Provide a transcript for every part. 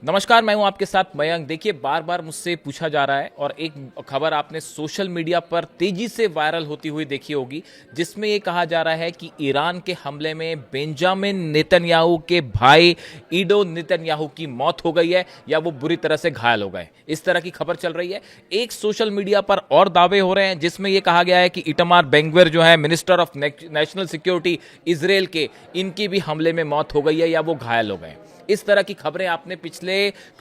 नमस्कार, मैं हूं आपके साथ मयंक। देखिए, बार बार मुझसे पूछा जा रहा है और एक खबर आपने सोशल मीडिया पर तेजी से वायरल होती हुई देखी होगी, जिसमें ये कहा जा रहा है कि ईरान के हमले में बेंजामिन नेतन्याहू के भाई ईडो नेतन्याहू की मौत हो गई है या वो बुरी तरह से घायल हो गए। इस तरह की खबर चल रही है। एक सोशल मीडिया पर और दावे हो रहे हैं जिसमें यह कहा गया है कि इटामार बेन-ग्विर जो है minister of national security Israel के, इनकी भी हमले में मौत हो गई है या वो घायल हो गए। इस तरह की खबरें आपने पिछले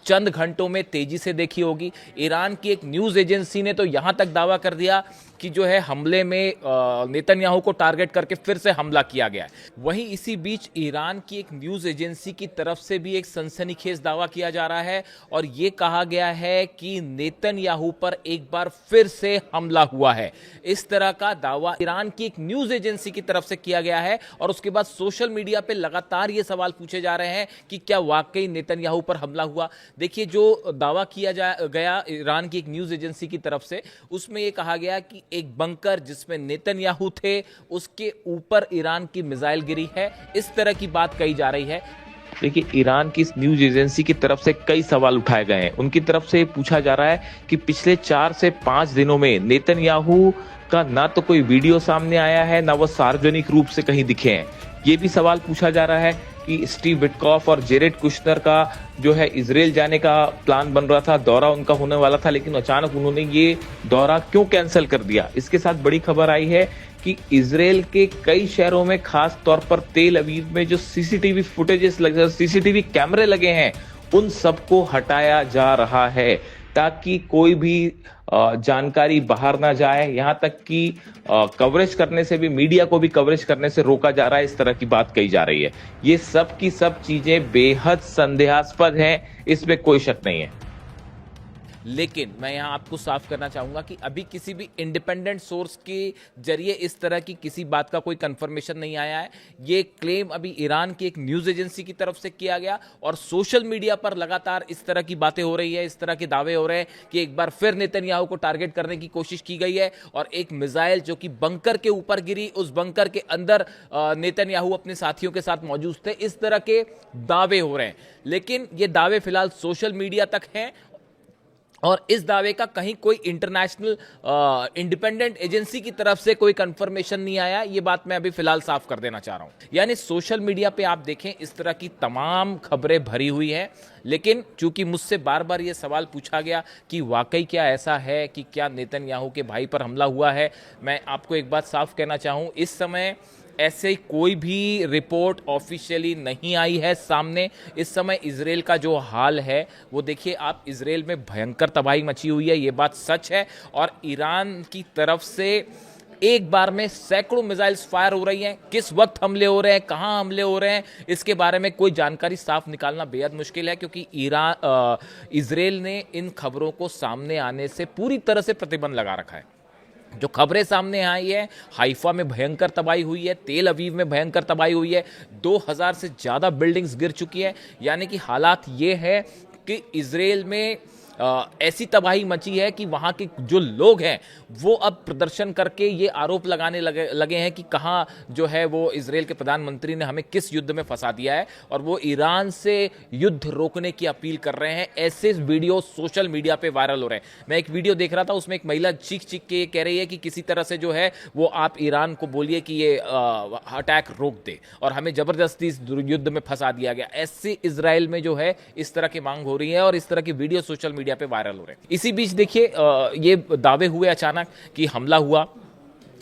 चंद घंटों में तेजी से देखी होगी। ईरान की एक न्यूज एजेंसी ने तो यहां तक दावा कर दिया कि जो है हमले में नेतन्याहू को टारगेट करके फिर से हमला किया गया है। वहीं इसी बीच ईरान की एक न्यूज एजेंसी की तरफ से भी एक सनसनीखेज दावा किया जा रहा है और यह कहा गया है कि नेतन्याहू पर एक बार फिर से हमला हुआ है। इस तरह का दावा ईरान की एक न्यूज एजेंसी की तरफ से किया गया है और उसके बाद सोशल मीडिया पे लगातार ये सवाल पूछे जा रहे हैं कि क्या वाकई नेतन्याहू पर हमला हुआ। देखिए, जो दावा किया गया ईरान की एक न्यूज एजेंसी की तरफ से, उसमें यह कहा गया कि एक बंकर जिसमें नेतन्याहू थे उसके ऊपर ईरान की मिसाइल गिरी है। इस तरह की बात कही जा रही है। देखिए, ईरान की इस न्यूज एजेंसी की तरफ से कई सवाल उठाए गए हैं। उनकी तरफ से पूछा जा रहा है कि पिछले 4 से 5 दिनों में नेतन्याहू का ना तो कोई वीडियो सामने आया है, ना वो सार्वजनिक रूप से कहीं दिखे हैं। ये भी सवाल पूछा जा रहा है कि स्टीव विटकॉफ और जेरेड कुशनर का जो है इजराइल जाने का प्लान बन रहा था, दौरा उनका होने वाला था, लेकिन अचानक उन्होंने ये दौरा क्यों कैंसिल कर दिया। इसके साथ बड़ी खबर आई है कि इजराइल के कई शहरों में, खास तौर पर तेल अवीव में जो सीसीटीवी फुटेजेस लगे, सीसीटीवी कैमरे लगे हैं, उन सबको हटाया जा रहा है ताकि कोई भी जानकारी बाहर ना जाए। यहां तक कि कवरेज करने से भी, मीडिया को भी कवरेज करने से रोका जा रहा है। इस तरह की बात कही जा रही है। ये सब की सब चीजें बेहद संदेहास्पद हैं, इसमें कोई शक नहीं है। लेकिन मैं यहां आपको साफ करना चाहूंगा कि अभी किसी भी इंडिपेंडेंट सोर्स के जरिए इस तरह की किसी बात का कोई कंफर्मेशन नहीं आया है। ये क्लेम अभी ईरान की एक न्यूज एजेंसी की तरफ से किया गया और सोशल मीडिया पर लगातार इस तरह की बातें हो रही है, इस तरह के दावे हो रहे हैं कि एक बार फिर नेतन्याहू को टारगेट करने की कोशिश की गई है और एक मिसाइल जो कि बंकर के ऊपर गिरी, उस बंकर के अंदर नेतन्याहू अपने साथियों के साथ मौजूद थे। इस तरह के दावे हो रहे हैं, लेकिन ये दावे फिलहाल सोशल मीडिया तक हैं और इस दावे का कहीं कोई इंटरनेशनल इंडिपेंडेंट एजेंसी की तरफ से कोई कंफर्मेशन नहीं आया। ये बात मैं अभी फिलहाल साफ कर देना चाह रहा हूं। यानी सोशल मीडिया पे आप देखें, इस तरह की तमाम खबरें भरी हुई हैं, लेकिन चूंकि मुझसे बार बार ये सवाल पूछा गया कि वाकई क्या ऐसा है कि क्या नेतन्याहू के भाई पर हमला हुआ है, मैं आपको एक बात साफ कहना चाहूं, इस समय ऐसे कोई भी रिपोर्ट ऑफिशियली नहीं आई है सामने। इस समय इजराइल का जो हाल है वो देखिए आप, इजराइल में भयंकर तबाही मची हुई है, ये बात सच है। और ईरान की तरफ से एक बार में सैकड़ों मिसाइल्स फायर हो रही हैं। किस वक्त हमले हो रहे हैं, कहां हमले हो रहे हैं, इसके बारे में कोई जानकारी साफ निकालना बेहद मुश्किल है, क्योंकि इजराइल ने इन खबरों को सामने आने से पूरी तरह से प्रतिबंध लगा रखा है। जो खबरें सामने आई है, हाइफा में भयंकर तबाही हुई है, तेल अवीव में भयंकर तबाही हुई है, 2000 से ज़्यादा बिल्डिंग्स गिर चुकी है। यानी कि हालात ये है कि इजराइल में ऐसी तबाही मची है कि वहाँ के जो लोग हैं वो अब प्रदर्शन करके ये आरोप लगाने लगे हैं कि कहाँ जो है वो इजराइल के प्रधानमंत्री ने हमें किस युद्ध में फंसा दिया है, और वो ईरान से युद्ध रोकने की अपील कर रहे हैं। ऐसे वीडियो सोशल मीडिया पे वायरल हो रहे हैं। मैं एक वीडियो देख रहा था, उसमें एक महिला चीख चीख के कह रही है कि किसी तरह से जो है वो आप ईरान को बोलिए कि ये अटैक रोक दे और हमें जबरदस्ती इस युद्ध में फंसा दिया गया। ऐसे इजराइल में जो है इस तरह की मांग हो रही है और इस तरह की वीडियो सोशल मीडिया पे वायरल हो रहे हैं। इसी बीच देखिए, ये दावे हुए अचानक कि हमला हुआ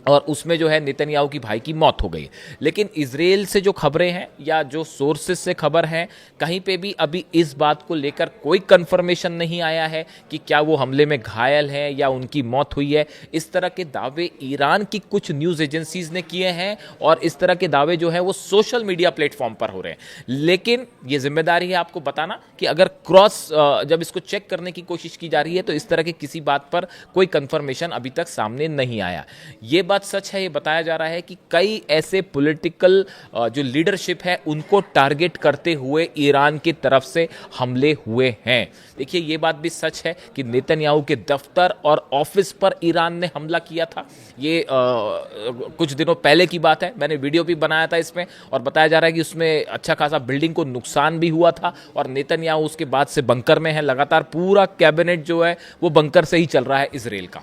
और उसमें जो है नेतन्याहू की भाई की मौत हो गई। लेकिन इजराइल से जो खबरें हैं या जो सोर्सेस से खबर है, कहीं पे भी अभी इस बात को लेकर कोई कंफर्मेशन नहीं आया है कि क्या वो हमले में घायल हैं या उनकी मौत हुई है। इस तरह के दावे ईरान की कुछ न्यूज़ एजेंसीज ने किए हैं और इस तरह के दावे जो है वो सोशल मीडिया प्लेटफॉर्म पर हो रहे हैं। लेकिन ये जिम्मेदारी है आपको बताना कि अगर जब इसको चेक करने की कोशिश की जा रही है तो इस तरह की किसी बात पर कोई कंफर्मेशन अभी तक सामने नहीं आया। ये बात सच है, ये बताया जा रहा है कि कई ऐसे पॉलिटिकल जो लीडरशिप है उनको टारगेट करते हुए ईरान की तरफ से हमले हुए हैं। देखिए, ये बात भी सच है कि नेतन्याहू के दफ्तर और ऑफिस पर ईरान ने हमला किया था। ये कुछ दिनों पहले की बात है, मैंने वीडियो भी बनाया था इसमें, और बताया जा रहा है कि उसमें अच्छा खासा बिल्डिंग को नुकसान भी हुआ था, और नेतन्याहू उसके बाद से बंकर में है। लगातार पूरा कैबिनेट जो है वो बंकर से ही चल रहा है इजराइल का।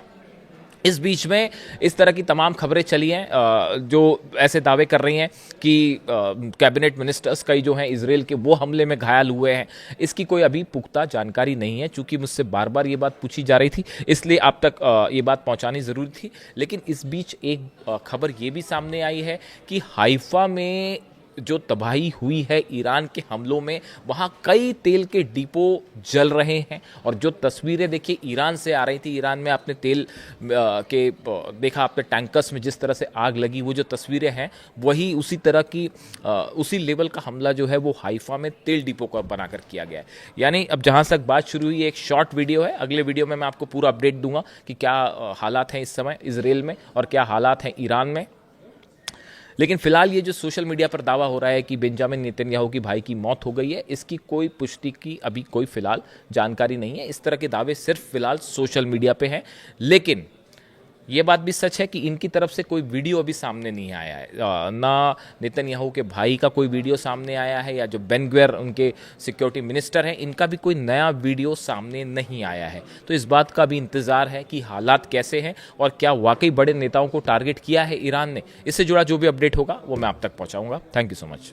इस बीच में इस तरह की तमाम खबरें चली हैं जो ऐसे दावे कर रही हैं कि कैबिनेट मिनिस्टर्स कई जो हैं इजराइल के वो हमले में घायल हुए हैं। इसकी कोई अभी पुख्ता जानकारी नहीं है, चूंकि मुझसे बार बार ये बात पूछी जा रही थी, इसलिए आप तक ये बात पहुंचानी ज़रूरी थी। लेकिन इस बीच एक खबर ये भी सामने आई है कि हाइफा में जो तबाही हुई है ईरान के हमलों में, वहाँ कई तेल के डिपो जल रहे हैं। और जो तस्वीरें देखिए ईरान से आ रही थी, ईरान में आपने तेल के देखा, आपने टैंकर्स में जिस तरह से आग लगी, वो जो तस्वीरें हैं वही उसी तरह की उसी लेवल का हमला जो है वो हाइफा में तेल डिपो का बनाकर किया गया है। यानी अब जहाँ तक बात शुरू हुई, एक शॉर्ट वीडियो है, अगले वीडियो में मैं आपको पूरा अपडेट दूंगा कि क्या हालात हैं इस समय इजराइल में और क्या हालात हैं ईरान में। लेकिन फिलहाल ये जो सोशल मीडिया पर दावा हो रहा है कि बेंजामिन नेतन्याहू की भाई की मौत हो गई है, इसकी कोई पुष्टि की अभी कोई फिलहाल जानकारी नहीं है। इस तरह के दावे सिर्फ फिलहाल सोशल मीडिया पे हैं। लेकिन ये बात भी सच है कि इनकी तरफ से कोई वीडियो अभी सामने नहीं आया है, ना नेतन्याहू के भाई का कोई वीडियो सामने आया है, या जो बेन ग्वेर उनके सिक्योरिटी मिनिस्टर हैं इनका भी कोई नया वीडियो सामने नहीं आया है। तो इस बात का भी इंतज़ार है कि हालात कैसे हैं और क्या वाकई बड़े नेताओं को टारगेट किया है ईरान ने। इससे जुड़ा जो भी अपडेट होगा वो मैं आप तक पहुँचाऊँगा। Thank you so much.